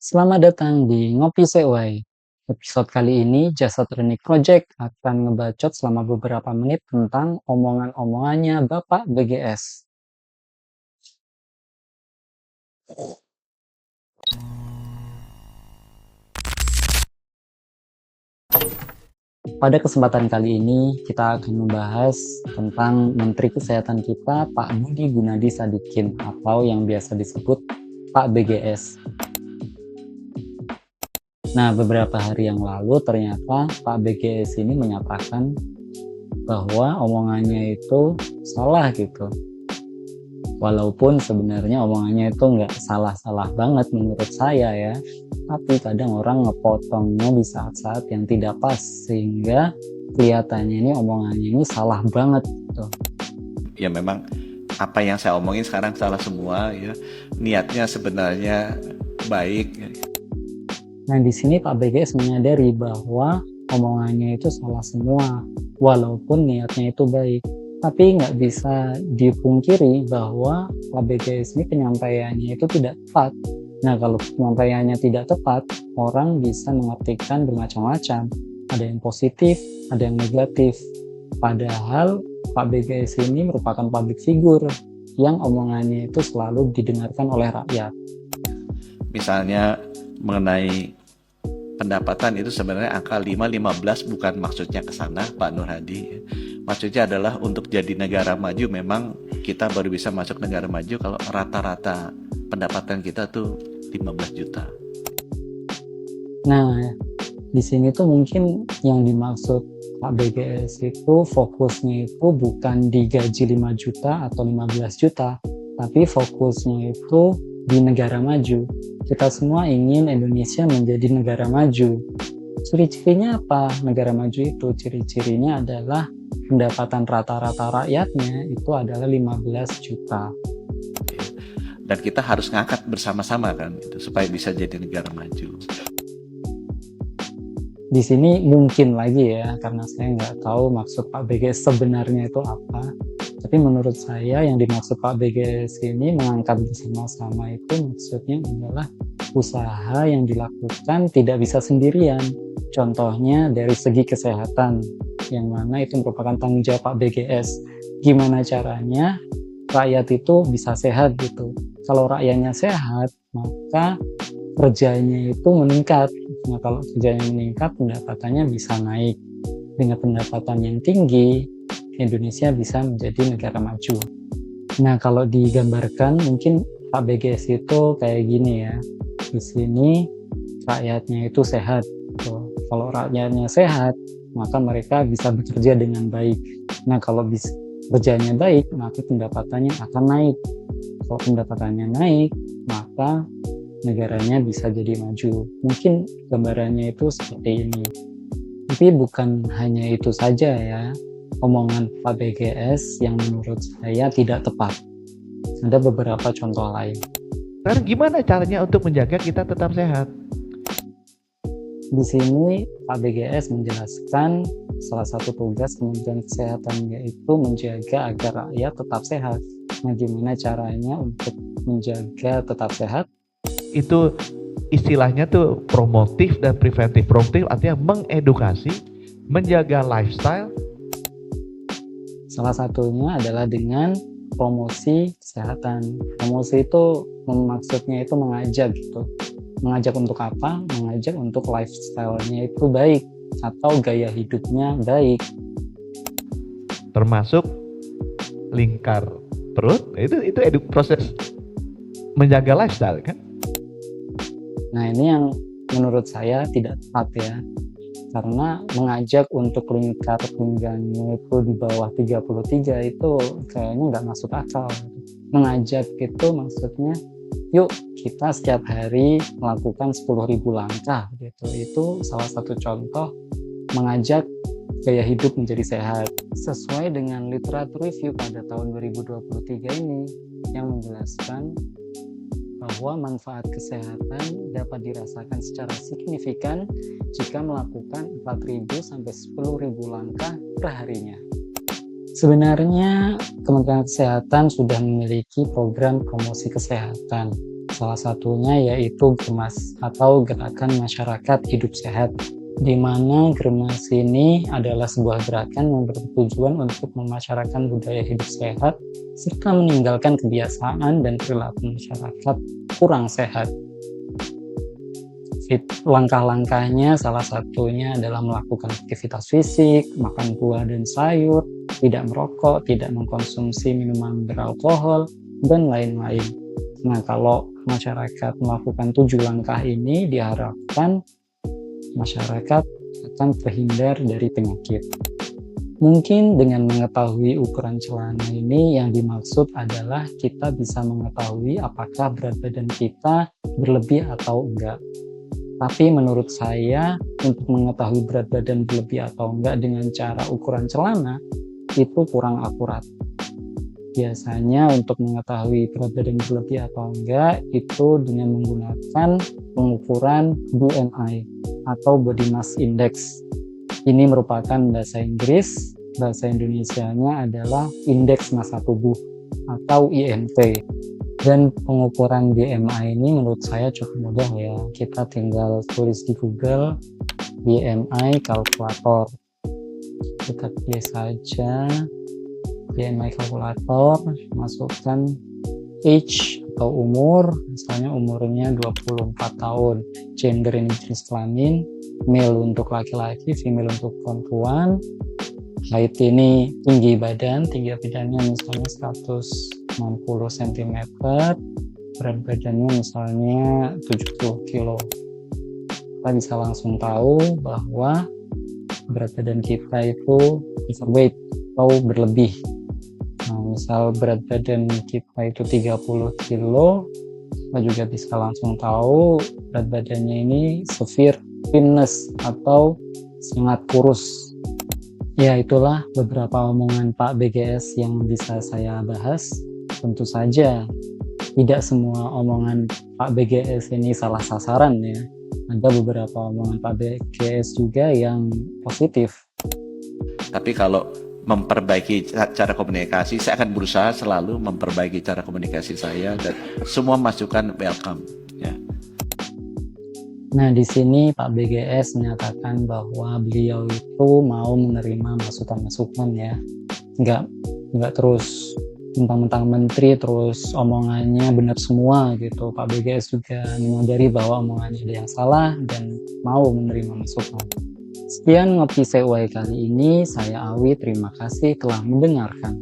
Selamat datang di Ngopi Sewai. Episode kali ini Jasa Klinik Project akan ngebacot selama beberapa menit tentang omongan-omongannya Bapak BGS. Pada kesempatan kali ini kita akan membahas tentang Menteri Kesehatan kita Pak Budi Gunadi Sadikin atau yang biasa disebut Pak BGS. Nah, beberapa hari yang lalu ternyata Pak BGS ini menyatakan bahwa omongannya itu salah gitu. Walaupun sebenarnya omongannya itu nggak salah-salah banget menurut saya ya, tapi kadang orang ngepotongnya di saat-saat yang tidak pas sehingga kelihatannya ini omongannya ini salah banget gitu. Ya memang apa yang saya omongin sekarang salah semua ya. Niatnya sebenarnya baik. Nah di sini Pak BGS menyadari bahwa omongannya itu salah semua, walaupun niatnya itu baik. Tapi nggak bisa dipungkiri bahwa Pak BGS ini penyampaiannya itu tidak tepat. Nah kalau penyampaiannya tidak tepat, orang bisa mengartikan bermacam-macam. Ada yang positif, ada yang negatif. Padahal Pak BGS ini merupakan public figure yang omongannya itu selalu didengarkan oleh rakyat. Misalnya mengenai pendapatan itu sebenarnya angka 5-15 bukan maksudnya ke sana Pak Nur Hadi. Maksudnya adalah untuk jadi negara maju memang kita baru bisa masuk negara maju kalau rata-rata pendapatan kita tuh 15 juta. Nah, di sini tuh mungkin yang dimaksud Pak BGS itu fokusnya itu bukan di gaji 5 juta atau 15 juta, tapi fokusnya itu di negara maju. Kita semua ingin Indonesia menjadi negara maju. Ciri-cirinya apa negara maju itu? Ciri-cirinya adalah pendapatan rata-rata rakyatnya itu adalah 15 juta. Dan kita harus ngangkat bersama-sama kan itu supaya bisa jadi negara maju. Di sini mungkin lagi ya, karena saya nggak tahu maksud Pak BGS sebenarnya itu apa. Tapi menurut saya yang dimaksud Pak BGS ini mengangkat bersama-sama itu maksudnya adalah usaha yang dilakukan tidak bisa sendirian. Contohnya dari segi kesehatan, yang mana itu merupakan tanggung jawab Pak BGS. Gimana caranya rakyat itu bisa sehat gitu. Kalau rakyatnya sehat, maka kerjanya itu meningkat. Nah, kalau kerjanya meningkat, pendapatannya bisa naik. Dengan pendapatan yang tinggi, Indonesia bisa menjadi negara maju. Nah, kalau digambarkan, mungkin Pak BGS itu kayak gini ya. Di sini rakyatnya itu sehat. Tuh. Kalau rakyatnya sehat, maka mereka bisa bekerja dengan baik. Nah, kalau kerjanya baik, maka pendapatannya akan naik. Kalau pendapatannya naik, maka negaranya bisa jadi maju. Mungkin gambarannya itu seperti ini. Tapi bukan hanya itu saja ya, omongan Pak BGS yang menurut saya tidak tepat. Ada beberapa contoh lain. Sekarang gimana caranya untuk menjaga kita tetap sehat? Di sini Pak BGS menjelaskan salah satu tugas Kementerian Kesehatan yaitu menjaga agar rakyat tetap sehat. Nah, gimana caranya untuk menjaga tetap sehat? Itu istilahnya tuh promotif dan preventif. Promotif artinya mengedukasi, menjaga lifestyle. Salah satunya adalah dengan promosi kesehatan. Promosi itu maksudnya itu mengajak gitu. Mengajak untuk apa? Mengajak untuk lifestyle-nya itu baik atau gaya hidupnya baik. Termasuk lingkar perut, itu proses menjaga lifestyle kan? Nah, ini yang menurut saya tidak tepat ya. Karena mengajak untuk lingkar pinggangnya itu di bawah 33 itu kayaknya nggak masuk akal. Mengajak itu maksudnya, yuk kita setiap hari melakukan 10.000 langkah gitu. Itu salah satu contoh mengajak gaya hidup menjadi sehat. Sesuai dengan literatur review pada tahun 2023 ini yang menjelaskan bahwa manfaat kesehatan dapat dirasakan secara signifikan jika melakukan 4.000 sampai 10.000 langkah per harinya. Sebenarnya Kementerian Kesehatan sudah memiliki program promosi kesehatan. Salah satunya yaitu Germas atau Gerakan Masyarakat Hidup Sehat, di mana Germas ini adalah sebuah gerakan yang bertujuan untuk memasyarakatkan budaya hidup sehat serta meninggalkan kebiasaan dan perilaku masyarakat kurang sehat. Langkah-langkahnya salah satunya adalah melakukan aktivitas fisik, makan buah dan sayur, tidak merokok, tidak mengkonsumsi minuman beralkohol, dan lain-lain. Nah, kalau masyarakat melakukan 7 langkah ini, diharapkan masyarakat akan terhindar dari penyakit. Mungkin dengan mengetahui ukuran celana ini, yang dimaksud adalah kita bisa mengetahui apakah berat badan kita berlebih atau enggak. Tapi menurut saya, untuk mengetahui berat badan berlebih atau enggak dengan cara ukuran celana, itu kurang akurat. Biasanya untuk mengetahui berat badan berlebih atau enggak, itu dengan menggunakan pengukuran BMI atau Body Mass Index. Ini merupakan bahasa Inggris, bahasa Indonesianya adalah Indeks Massa Tubuh atau IMT. Dan pengukuran BMI ini menurut saya cukup mudah ya. Kita tinggal tulis di Google BMI kalkulator. Kita pilih saja BMI kalkulator, masukkan age atau umur, misalnya umurnya 24 tahun. Gender ini jenis kelamin, male untuk laki-laki, female untuk perempuan. Height ini tinggi badannya misalnya 160 cm, berat badannya misalnya 70 kg. Kita bisa langsung tahu bahwa berat badan kita itu overweight atau berlebih. Nah, misal berat badan kita itu 30 kg, kita juga bisa langsung tahu berat badannya ini severe thinness atau sangat kurus. Ya, itulah beberapa omongan Pak BGS yang bisa saya bahas. Tentu saja tidak semua omongan Pak BGS ini salah sasaran ya. Ada beberapa omongan Pak BGS juga yang positif. Tapi kalau memperbaiki cara komunikasi, saya akan berusaha selalu memperbaiki cara komunikasi saya, dan semua masukan welcome ya. Nah, di sini Pak BGS menyatakan bahwa beliau itu mau menerima masukan-masukan ya. Nggak terus mentang-mentang menteri terus omongannya benar semua gitu. Pak BGS juga menyadari bahwa omongannya ada yang salah dan mau menerima masukan. Sekian Ngopi CUI kali ini, saya Awi, terima kasih telah mendengarkan.